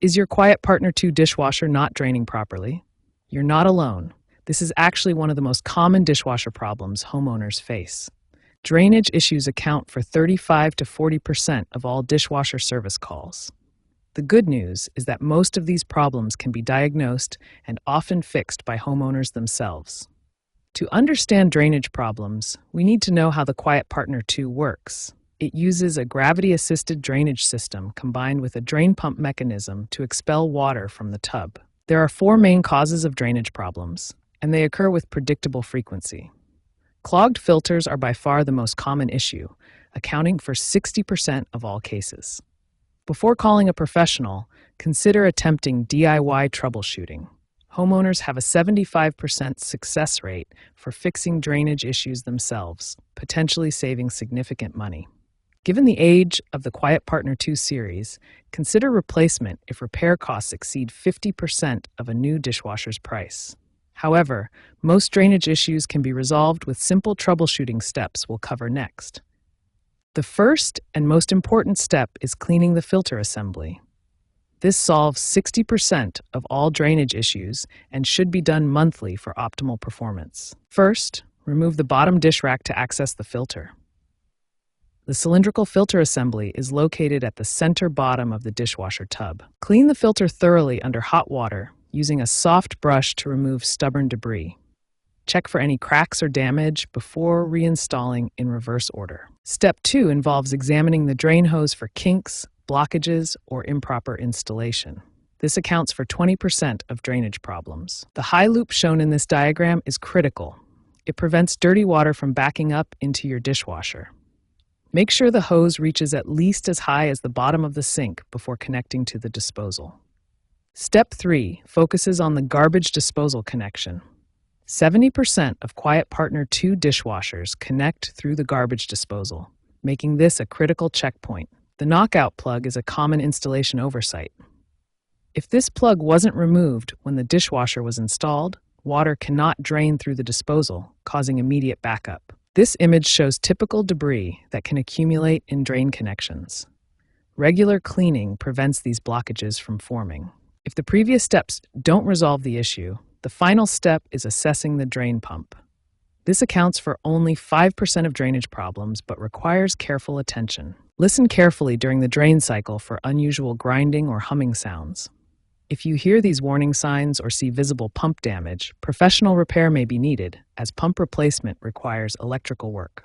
Is your Quiet Partner 2 dishwasher not draining properly? You're not alone. This is actually one of the most common dishwasher problems homeowners face. Drainage issues account for 35 to 40% of all dishwasher service calls. The good news is that most of these problems can be diagnosed and often fixed by homeowners themselves. To understand drainage problems, we need to know how the Quiet Partner 2 works. It uses a gravity-assisted drainage system combined with a drain pump mechanism to expel water from the tub. There are 4 main causes of drainage problems, and they occur with predictable frequency. Clogged filters are by far the most common issue, accounting for 60% of all cases. Before calling a professional, consider attempting DIY troubleshooting. Homeowners have a 75% success rate for fixing drainage issues themselves, potentially saving significant money. Given the age of the Quiet Partner 2 series, consider replacement if repair costs exceed 50% of a new dishwasher's price. However, most drainage issues can be resolved with simple troubleshooting steps we'll cover next. The first and most important step is cleaning the filter assembly. This solves 60% of all drainage issues and should be done monthly for optimal performance. First, remove the bottom dish rack to access the filter. The cylindrical filter assembly is located at the center bottom of the dishwasher tub. Clean the filter thoroughly under hot water using a soft brush to remove stubborn debris. Check for any cracks or damage before reinstalling in reverse order. Step 2 involves examining the drain hose for kinks, blockages, or improper installation. This accounts for 20% of drainage problems. The high loop shown in this diagram is critical. It prevents dirty water from backing up into your dishwasher. Make sure the hose reaches at least as high as the bottom of the sink before connecting to the disposal. Step 3 focuses on the garbage disposal connection. 70% of Quiet Partner 2 dishwashers connect through the garbage disposal, making this a critical checkpoint. The knockout plug is a common installation oversight. If this plug wasn't removed when the dishwasher was installed, water cannot drain through the disposal, causing immediate backup. This image shows typical debris that can accumulate in drain connections. Regular cleaning prevents these blockages from forming. If the previous steps don't resolve the issue, the final step is assessing the drain pump. This accounts for only 5% of drainage problems, but requires careful attention. Listen carefully during the drain cycle for unusual grinding or humming sounds. If you hear these warning signs or see visible pump damage, professional repair may be needed, as pump replacement requires electrical work.